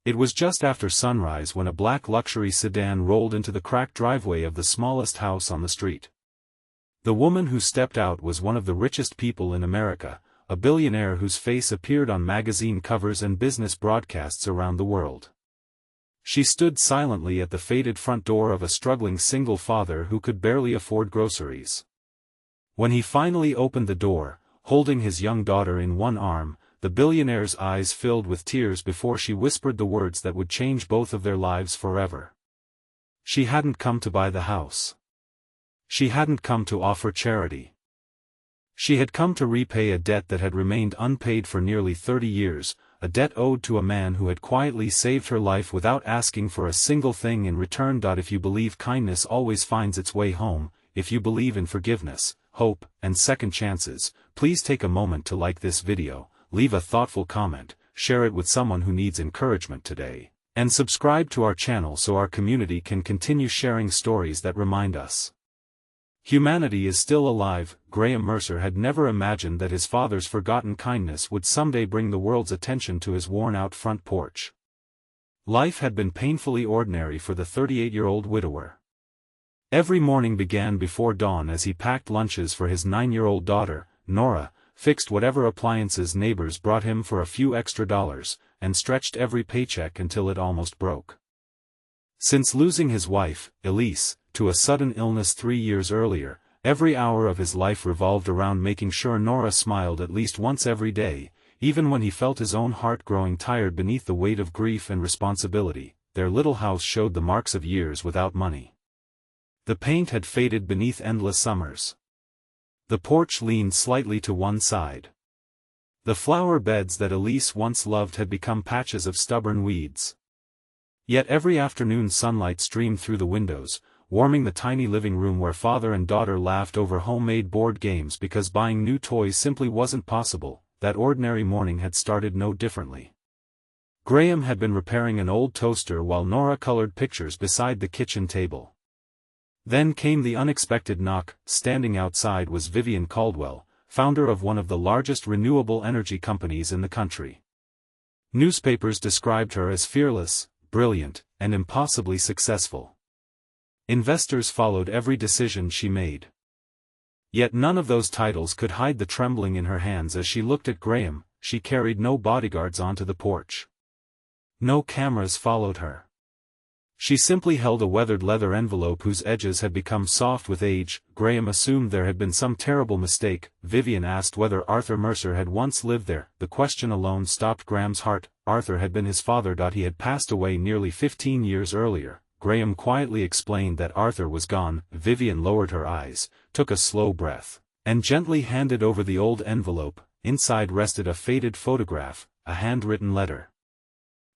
It was just after sunrise when a black luxury sedan rolled into the cracked driveway of the smallest house on the street. The woman who stepped out was one of the richest people in America, a billionaire whose face appeared on magazine covers and business broadcasts around the world. She stood silently at the faded front door of a struggling single father who could barely afford groceries. When he finally opened the door, holding his young daughter in one arm, the billionaire's eyes filled with tears before she whispered the words that would change both of their lives forever. She hadn't come to buy the house. She hadn't come to offer charity. She had come to repay a debt that had remained unpaid for nearly 30 years, a debt owed to a man who had quietly saved her life without asking for a single thing in return. If you believe kindness always finds its way home, if you believe in forgiveness, hope, and second chances, please take a moment to like this video, leave a thoughtful comment, share it with someone who needs encouragement today, and subscribe to our channel so our community can continue sharing stories that remind us humanity is still alive. Graham Mercer had never imagined that his father's forgotten kindness would someday bring the world's attention to his worn-out front porch. Life had been painfully ordinary for the 38-year-old widower. Every morning began before dawn as he packed lunches for his 9-year-old daughter, Nora, fixed whatever appliances neighbors brought him for a few extra dollars, and stretched every paycheck until it almost broke. Since losing his wife, Elise, to a sudden illness 3 years earlier, every hour of his life revolved around making sure Nora smiled at least once every day, even when he felt his own heart growing tired beneath the weight of grief and responsibility. Their little house showed the marks of years without money. The paint had faded beneath endless summers. The porch leaned slightly to one side. The flower beds that Elise once loved had become patches of stubborn weeds. Yet every afternoon sunlight streamed through the windows, warming the tiny living room where father and daughter laughed over homemade board games because buying new toys simply wasn't possible. That ordinary morning had started no differently. Graham had been repairing an old toaster while Nora colored pictures beside the kitchen table. Then came the unexpected knock. Standing outside was Vivian Caldwell, founder of one of the largest renewable energy companies in the country. Newspapers described her as fearless, brilliant, and impossibly successful. Investors followed every decision she made. Yet none of those titles could hide the trembling in her hands as she looked at Graham. She carried no bodyguards onto the porch. No cameras followed her. She simply held a weathered leather envelope whose edges had become soft with age. Graham assumed there had been some terrible mistake. Vivian asked whether Arthur Mercer had once lived there. The question alone stopped Graham's heart. Arthur had been his father. He had passed away nearly 15 years earlier. Graham quietly explained that Arthur was gone. Vivian lowered her eyes, took a slow breath, and gently handed over the old envelope. Inside rested a faded photograph, a handwritten letter,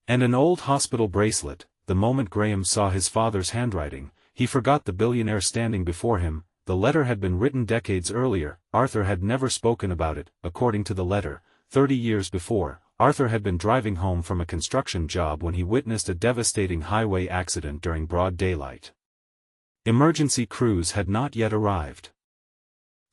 and an old hospital bracelet. The moment Graham saw his father's handwriting, he forgot the billionaire standing before him. The letter had been written decades earlier. Arthur had never spoken about it. According to the letter, 30 years before, Arthur had been driving home from a construction job when he witnessed a devastating highway accident during broad daylight. Emergency crews had not yet arrived.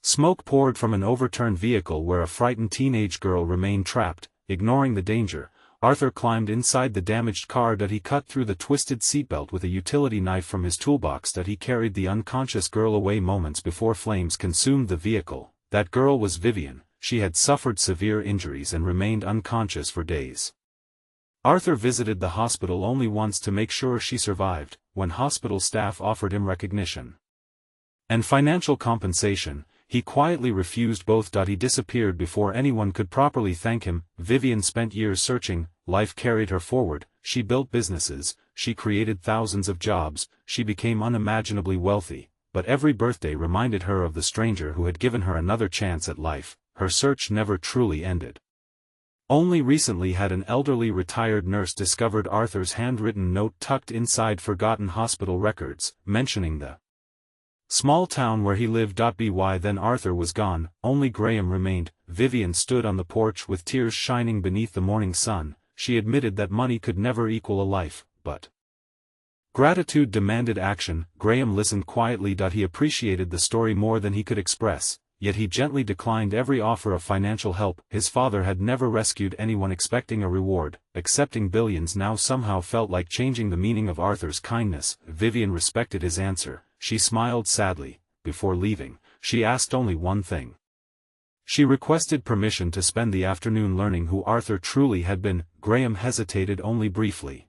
Smoke poured from an overturned vehicle where a frightened teenage girl remained trapped. Ignoring the danger, Arthur climbed inside the damaged car. He cut through the twisted seatbelt with a utility knife from his toolbox. He carried the unconscious girl away moments before flames consumed the vehicle. That girl was Vivian. She had suffered severe injuries and remained unconscious for days. Arthur visited the hospital only once to make sure she survived. When hospital staff offered him recognition and financial compensation, he quietly refused both. He disappeared before anyone could properly thank him. Vivian spent years searching. Life carried her forward. She built businesses, she created thousands of jobs, she became unimaginably wealthy. But every birthday reminded her of the stranger who had given her another chance at life. Her search never truly ended. Only recently had an elderly retired nurse discovered Arthur's handwritten note tucked inside forgotten hospital records, mentioning the small town where he lived. By then Arthur was gone, only Graham remained. Vivian stood on the porch with tears shining beneath the morning sun. She admitted that money could never equal a life, but gratitude demanded action. Graham listened quietly. He appreciated the story more than he could express. yet he gently declined every offer of financial help. His father had never rescued anyone expecting a reward. Accepting billions now somehow felt like changing the meaning of Arthur's kindness. Vivian respected his answer. She smiled sadly. Before leaving, she asked only one thing. She requested permission to spend the afternoon learning who Arthur truly had been. Graham hesitated only briefly.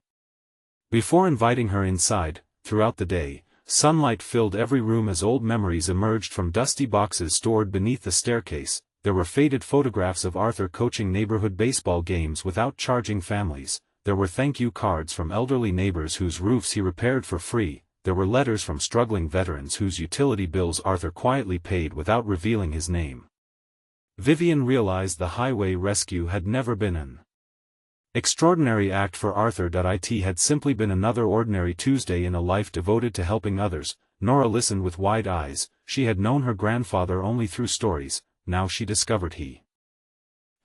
Before inviting her inside, throughout the day, sunlight filled every room as old memories emerged from dusty boxes stored beneath the staircase. There were faded photographs of Arthur coaching neighborhood baseball games without charging families. There were thank you cards from elderly neighbors whose roofs he repaired for free. There were letters from struggling veterans whose utility bills Arthur quietly paid without revealing his name. Vivian realized the highway rescue had never been an extraordinary act for Arthur. It had simply been another ordinary Tuesday in a life devoted to helping others. Nora listened with wide eyes. She had known her grandfather only through stories. Now she discovered he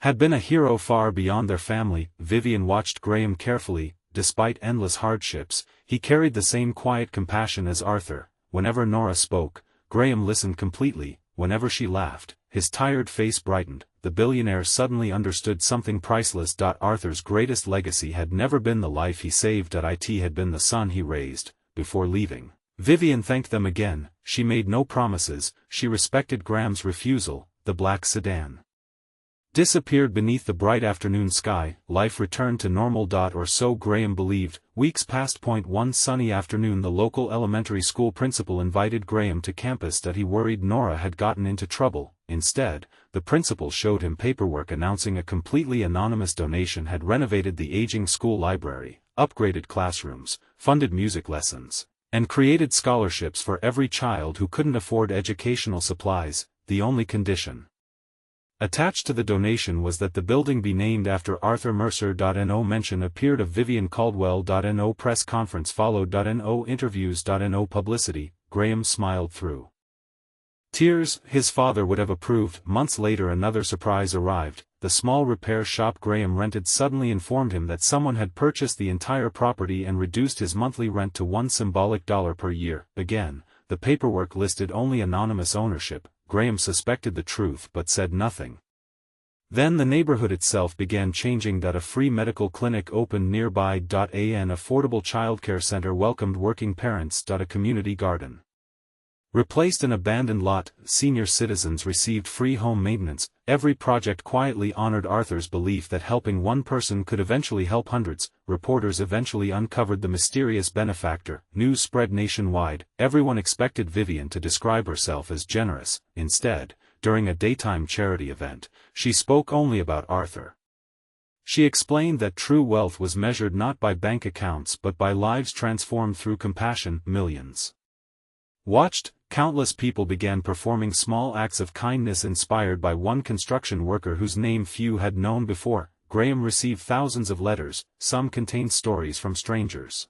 had been a hero far beyond their family. Vivian watched Graham carefully. Despite endless hardships, he carried the same quiet compassion as Arthur. Whenever Nora spoke, Graham listened completely. Whenever she laughed, his tired face brightened. The billionaire suddenly understood something priceless. Arthur's greatest legacy had never been the life he saved. It had been the son he raised. Before leaving, Vivian thanked them again. She made no promises. She respected Graham's refusal. The black sedan disappeared beneath the bright afternoon sky. Life returned to normal. Or so Graham believed. Weeks passed. One sunny afternoon the local elementary school principal invited Graham to campus. He worried Nora had gotten into trouble. Instead, the principal showed him paperwork announcing a completely anonymous donation had renovated the aging school library, upgraded classrooms, funded music lessons, and created scholarships for every child who couldn't afford educational supplies. The only condition attached to the donation was that the building be named after Arthur Mercer. No mention appeared of Vivian Caldwell. No press conference followed. No interviews. No publicity. Graham smiled through tears. His father would have approved. Months later another surprise arrived. The small repair shop Graham rented suddenly informed him that someone had purchased the entire property and reduced his monthly rent to $1 symbolic per year. Again, the paperwork listed only anonymous ownership. Graham suspected the truth but said nothing. Then the neighborhood itself began changing. A free medical clinic opened nearby. An affordable childcare center welcomed working parents. A community garden replaced an abandoned lot. Senior citizens received free home maintenance. Every project quietly honored Arthur's belief that helping one person could eventually help hundreds. Reporters eventually uncovered the mysterious benefactor. News spread nationwide. Everyone expected Vivian to describe herself as generous. Instead, during a daytime charity event, she spoke only about Arthur. She explained that true wealth was measured not by bank accounts but by lives transformed through compassion. Millions watched. Countless people began performing small acts of kindness inspired by one construction worker whose name few had known before. Graham received thousands of letters. Some contained stories from strangers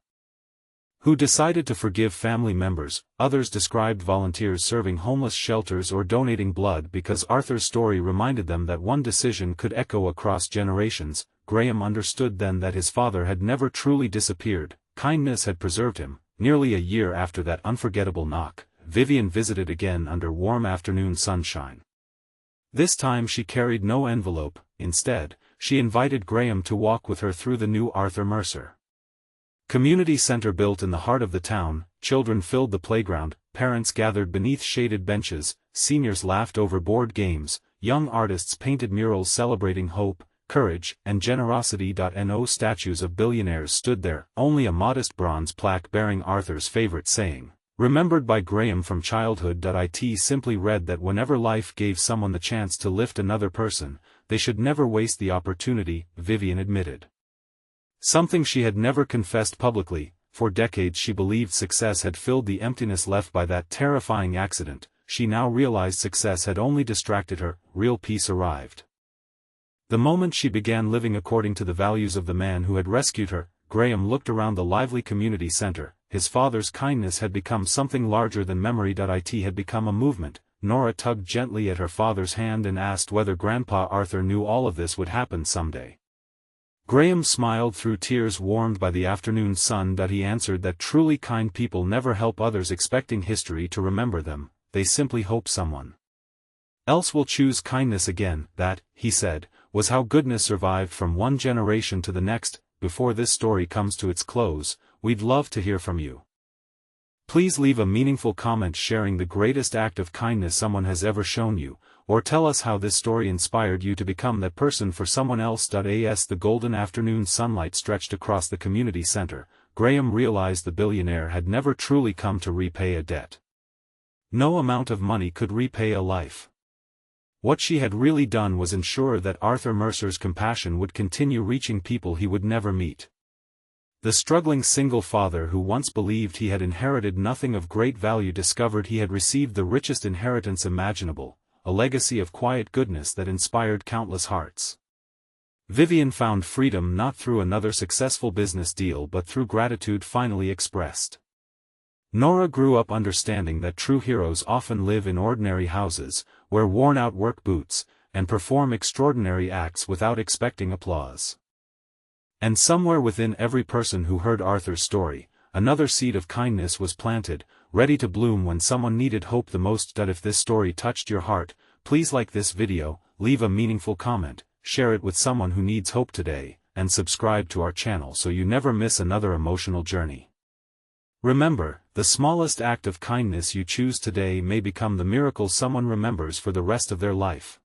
who decided to forgive family members. Others described volunteers serving homeless shelters or donating blood because Arthur's story reminded them that one decision could echo across generations. Graham understood then that his father had never truly disappeared. Kindness had preserved him. Nearly a year after that unforgettable knock, Vivian visited again under warm afternoon sunshine. This time she carried no envelope. Instead, she invited Graham to walk with her through the new Arthur Mercer community center built in the heart of the town. Children filled the playground, parents gathered beneath shaded benches, seniors laughed over board games, young artists painted murals celebrating hope, courage, and generosity. No statues of billionaires stood there, only a modest bronze plaque bearing Arthur's favorite saying, remembered by Graham from childhood. It simply read that whenever life gave someone the chance to lift another person, they should never waste the opportunity. Vivian admitted something she had never confessed publicly. For decades she believed success had filled the emptiness left by that terrifying accident. She now realized success had only distracted her. Real peace arrived the moment she began living according to the values of the man who had rescued her. Graham looked around the lively community center. His father's kindness had become something larger than memory. It had become a movement. Nora tugged gently at her father's hand and asked whether Grandpa Arthur knew all of this would happen someday. Graham smiled through tears warmed by the afternoon sun. He answered that truly kind people never help others expecting history to remember them, they simply hope someone Else we'll choose kindness again. That, he said, was how goodness survived from one generation to the next. Before this story comes to its close, we'd love to hear from you. Please leave a meaningful comment sharing the greatest act of kindness someone has ever shown you, or tell us how this story inspired you to become that person for someone else. As the golden afternoon sunlight stretched across the community center, Graham realized the billionaire had never truly come to repay a debt. No amount of money could repay a life. What she had really done was ensure that Arthur Mercer's compassion would continue reaching people he would never meet. The struggling single father who once believed he had inherited nothing of great value discovered he had received the richest inheritance imaginable, a legacy of quiet goodness that inspired countless hearts. Vivian found freedom not through another successful business deal but through gratitude finally expressed. Nora grew up understanding that true heroes often live in ordinary houses, wear worn-out work boots, and perform extraordinary acts without expecting applause. And somewhere within every person who heard Arthur's story, another seed of kindness was planted, ready to bloom when someone needed hope the most. If this story touched your heart, please like this video, leave a meaningful comment, share it with someone who needs hope today, and subscribe to our channel so you never miss another emotional journey. Remember, the smallest act of kindness you choose today may become the miracle someone remembers for the rest of their life.